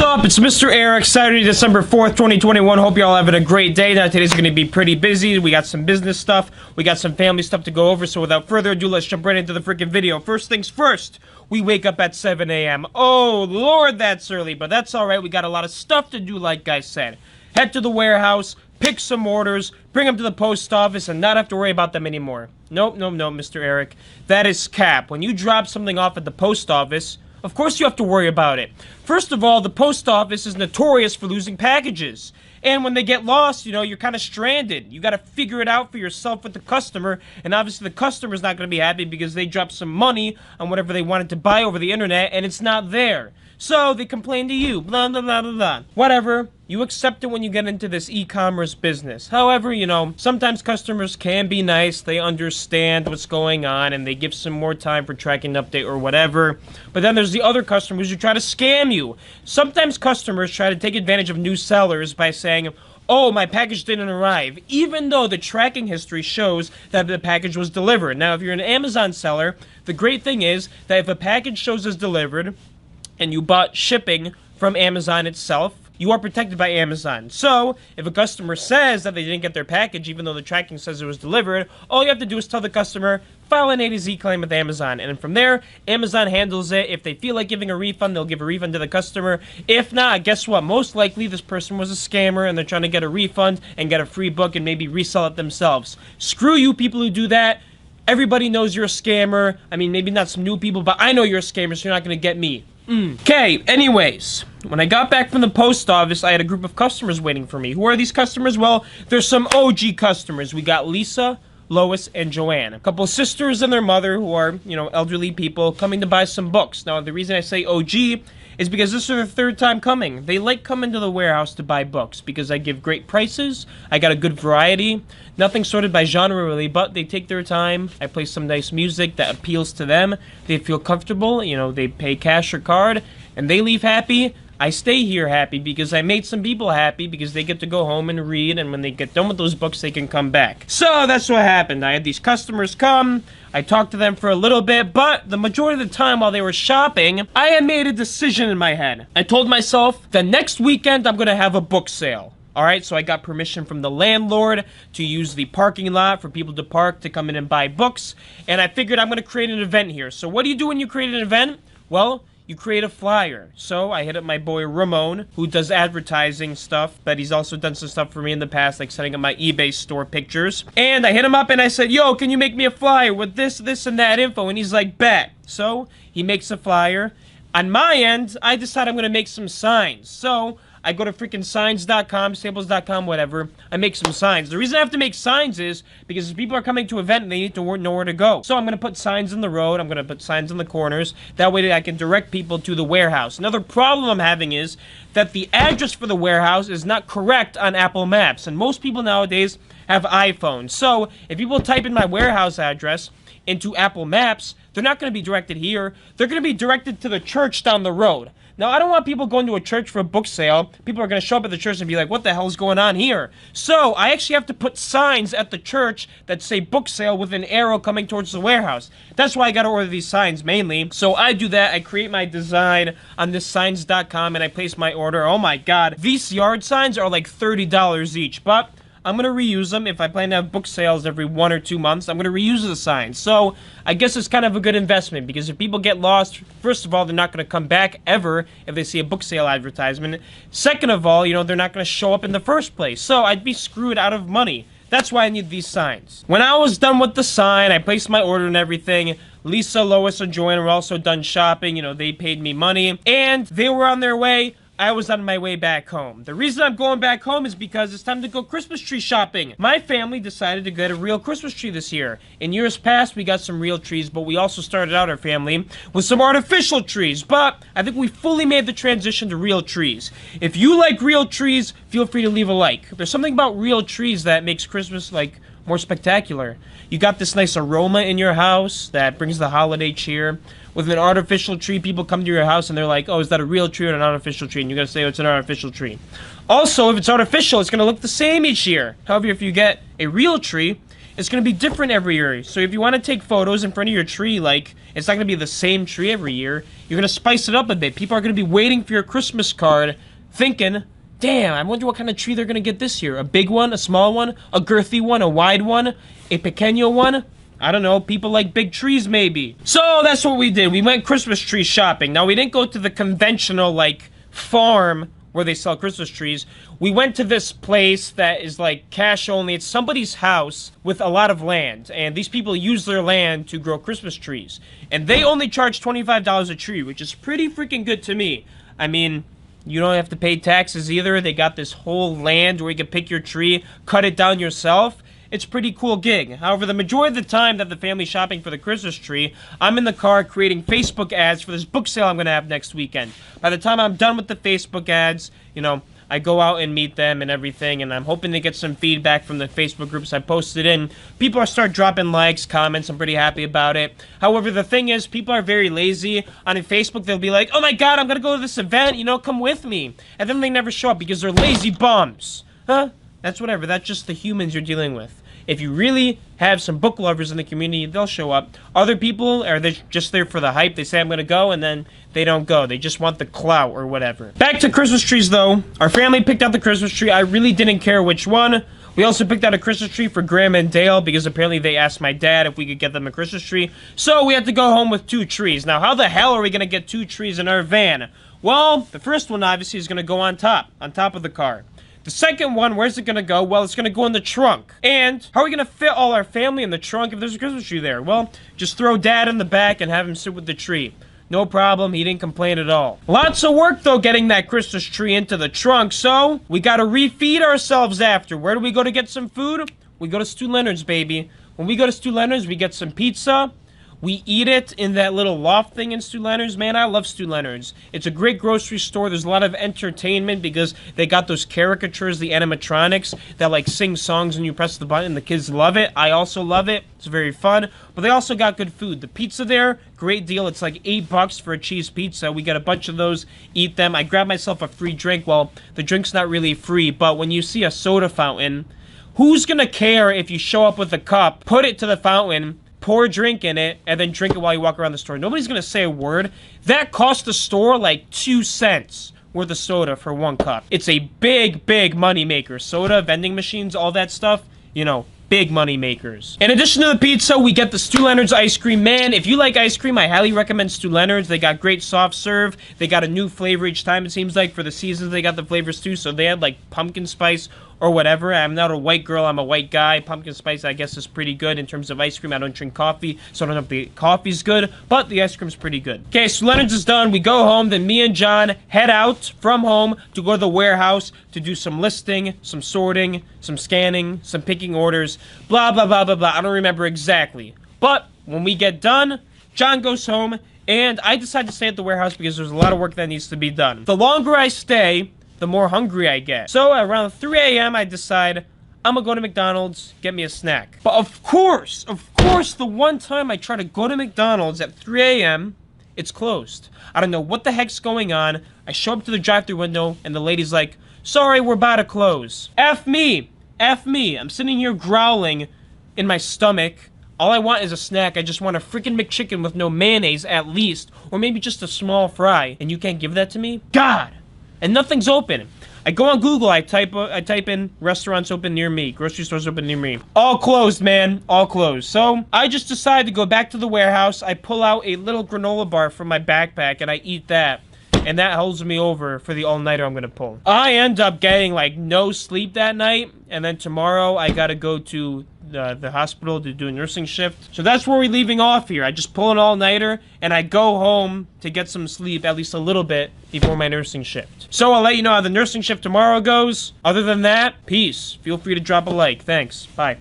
up? It's Mr. Eric, Saturday, December 4th, 2021. Hope y'all having a great day. Now, today's going to be pretty busy. We got some business stuff. We got some family stuff to go over. So without further ado, let's jump right into the freaking video. First things first, we wake up at 7 a.m. Oh, Lord, that's early. But that's all right. We got a lot of stuff to do, like I said. Head to the warehouse, pick some orders, bring them to the post office, and not have to worry about them anymore. Nope, Mr. Eric. That is cap. When you drop something off at the post office, of course you have to worry about it. First of all, the post office is notorious for losing packages. And when they get lost, you know, you're kind of stranded. You got to figure it out for yourself with the customer. And obviously the customer's not going to be happy because they dropped some money on whatever they wanted to buy over the internet and it's not there. So they complain to you, blah, blah, blah, blah, blah. Whatever. You accept it when you get into this e-commerce business. However, you know, sometimes customers can be nice. They understand what's going on and they give some more time for tracking update or whatever. But then there's the other customers who try to scam you. Sometimes customers try to take advantage of new sellers by saying, oh, my package didn't arrive, even though the tracking history shows that the package was delivered. Now, if you're an Amazon seller, the great thing is that if a package shows as delivered, and you bought shipping from Amazon itself, you are protected by Amazon. So, if a customer says that they didn't get their package, even though the tracking says it was delivered, all you have to do is tell the customer, file an A to Z claim with Amazon. And from there, Amazon handles it. If they feel like giving a refund, they'll give a refund to the customer. If not, guess what? Most likely, this person was a scammer, and they're trying to get a refund and get a free book and maybe resell it themselves. Screw you people who do that. Everybody knows you're a scammer. I mean, maybe not some new people, but I know you're a scammer, so you're not going to get me. Okay, anyways, when I got back from the post office, I had a group of customers waiting for me. Who are these customers? Well, there's some OG customers. We got Lisa, Lois, and Joanne. A couple of sisters and their mother who are, you know, elderly people coming to buy some books. Now, the reason I say OG is because this is their third time coming. They like coming to the warehouse to buy books because I give great prices, I got a good variety, nothing sorted by genre really, but they take their time, I play some nice music that appeals to them, they feel comfortable, you know, they pay cash or card, and they leave happy. I stay here happy because I made some people happy because they get to go home and read, and when they get done with those books, they can come back. So that's what happened. I had these customers come, I talked to them for a little bit, but the majority of the time while they were shopping, I had made a decision in my head. I told myself that next weekend I'm gonna have a book sale. Alright, so I got permission from the landlord to use the parking lot for people to park to come in and buy books, and I figured I'm gonna create an event here. So what do you do when you create an event? Well, you create a flyer. So I hit up my boy Ramon, who does advertising stuff, but he's also done some stuff for me in the past, like setting up my eBay store pictures. And I hit him up and I said, yo, can you make me a flyer with this, and that info? And he's like, bet. So he makes a flyer. On my end, I decide I'm gonna make some signs. So I go to freaking signs.com, staples.com, whatever. I make some signs. The reason I have to make signs is because if people are coming to an event, they need to know where to go. So I'm going to put signs in the road. I'm going to put signs in the corners. That way I can direct people to the warehouse. Another problem I'm having is that the address for the warehouse is not correct on Apple Maps. And most people nowadays have iPhones. So if people type in my warehouse address into Apple Maps, they're not going to be directed here. They're going to be directed to the church down the road. Now, I don't want people going to a church for a book sale. People are going to show up at the church and be like, what the hell is going on here? So, I actually have to put signs at the church that say book sale with an arrow coming towards the warehouse. That's why I got to order these signs mainly. So, I do that. I create my design on this signs.com and I place my order. Oh my god. These yard signs are like $30 each, but I'm going to reuse them. If I plan to have book sales every 1 or 2 months, I'm going to reuse the signs. So, I guess it's kind of a good investment, because if people get lost, first of all, they're not going to come back ever if they see a book sale advertisement. Second of all, you know, they're not going to show up in the first place. So, I'd be screwed out of money. That's why I need these signs. When I was done with the sign, I placed my order and everything. Lisa, Lois, and Joanne were also done shopping. You know, they paid me money, and they were on their way. I was on my way back home. The reason I'm going back home is because it's time to go Christmas tree shopping. My family decided to get a real Christmas tree this year. In years past, we got some real trees, but we also started out our family with some artificial trees. But I think we fully made the transition to real trees. If you like real trees, feel free to leave a like. There's something about real trees that makes Christmas, like, more spectacular. You got this nice aroma in your house that brings the holiday cheer. With an artificial tree, people come to your house and they're like, oh, is that a real tree or an artificial tree? And you gotta say, oh, it's an artificial tree. Also, if it's artificial, it's gonna look the same each year. However, if you get a real tree, it's going to be different every year. So if you want to take photos in front of your tree, like, it's not going to be the same tree every year. You're going to spice it up a bit. People are going to be waiting for your Christmas card thinking, damn, I wonder what kind of tree they're going to get this year. A big one, a small one, a girthy one, a wide one, a pequeño one. I don't know, people like big trees maybe. So that's what we did. We went Christmas tree shopping. Now we didn't go to the conventional like farm where they sell Christmas trees. We went to this place that is like cash only. It's somebody's house with a lot of land, and these people use their land to grow Christmas trees. And they only charge $25 a tree, which is pretty freaking good to me. I mean, you don't have to pay taxes either. They got this whole land where you can pick your tree, cut it down yourself. It's a pretty cool gig. However, the majority of the time that the family's shopping for the Christmas tree, I'm in the car creating Facebook ads for this book sale I'm going to have next weekend. By the time I'm done with the Facebook ads, you know, I go out and meet them and everything, and I'm hoping to get some feedback from the Facebook groups I posted in. People are start dropping likes, comments. I'm pretty happy about it. However, the thing is, people are very lazy. On Facebook, they'll be like, oh my god, I'm going to go to this event, you know, come with me. And then they never show up because they're lazy bums. Huh? That's whatever. That's just the humans you're dealing with. If you really have some book lovers in the community, they'll show up. Other people are just there for the hype. They say, I'm going to go, and then they don't go. They just want the clout or whatever. Back to Christmas trees, though. Our family picked out the Christmas tree. I really didn't care which one. We also picked out a Christmas tree for Grandma and Dale because apparently they asked my dad if we could get them a Christmas tree. So we had to go home with 2 trees. Now, how the hell are we going to get 2 trees in our van? Well, the first one, obviously, is going to go on top of the car. The second one, where's it going to go? Well, it's going to go in the trunk. And how are we going to fit all our family in the trunk if there's a Christmas tree there? Well, just throw Dad in the back and have him sit with the tree. No problem, he didn't complain at all. Lots of work, though, getting that Christmas tree into the trunk, so we got to refeed ourselves after. Where do we go to get some food? We go to Stu Leonard's, baby. When we go to Stu Leonard's, we get some pizza. We eat it in that little loft thing in Stu Leonard's. Man, I love Stu Leonard's. It's a great grocery store. There's a lot of entertainment because they got those caricatures, the animatronics, that like sing songs and you press the button. The kids love it. I also love it. It's very fun. But they also got good food. The pizza there, great deal. It's like $8 for a cheese pizza. We got a bunch of those, eat them. I grabbed myself a free drink. Well, the drink's not really free, but when you see a soda fountain, who's gonna care if you show up with a cup, put it to the fountain, pour a drink in it, and then drink it while you walk around the store? Nobody's gonna say a word. That cost the store like 2 cents worth of soda for 1 cup. It's a big, big money maker. Soda, vending machines, all that stuff, you know, big money makers. In addition to the pizza, we get the Stu Leonard's ice cream. Man, if you like ice cream, I highly recommend Stu Leonard's. They got great soft serve. They got a new flavor each time, it seems like. For the seasons, they got the flavors too. So they had like pumpkin spice or whatever. I'm not a white girl, I'm a white guy. Pumpkin spice, I guess, is pretty good in terms of ice cream. I don't drink coffee, so I don't know if the coffee's good, but the ice cream's pretty good. Okay, so Leonard's is done. We go home, then me and John head out from home to go to the warehouse to do some listing, some sorting, some scanning, some picking orders, blah, blah, blah, blah, blah. I don't remember exactly. But when we get done, John goes home, and I decide to stay at the warehouse because there's a lot of work that needs to be done. The longer I stay, the more hungry I get. So around 3 a.m. I decide I'm gonna go to McDonald's, get me a snack. But of course, the one time I try to go to McDonald's at 3 a.m., it's closed. I don't know what the heck's going on. I show up to the drive-thru window, and the lady's like, sorry, we're about to close. F me. F me. I'm sitting here growling in my stomach. All I want is a snack. I just want a freaking McChicken with no mayonnaise at least, or maybe just a small fry, and you can't give that to me? God! And nothing's open. I go on Google, I type in restaurants open near me, grocery stores open near me. All closed, man, all closed. So I just decided to go back to the warehouse. I pull out a little granola bar from my backpack and I eat that. And that holds me over for the all-nighter I'm gonna pull. I end up getting like no sleep that night, and then tomorrow I gotta go to the hospital to do a nursing shift. So that's where we're leaving off here. I just pull an all-nighter and I go home to get some sleep, at least a little bit, before my nursing shift. So I'll let you know how the nursing shift tomorrow goes. Other than that, peace. Feel free to drop a like. Thanks. Bye.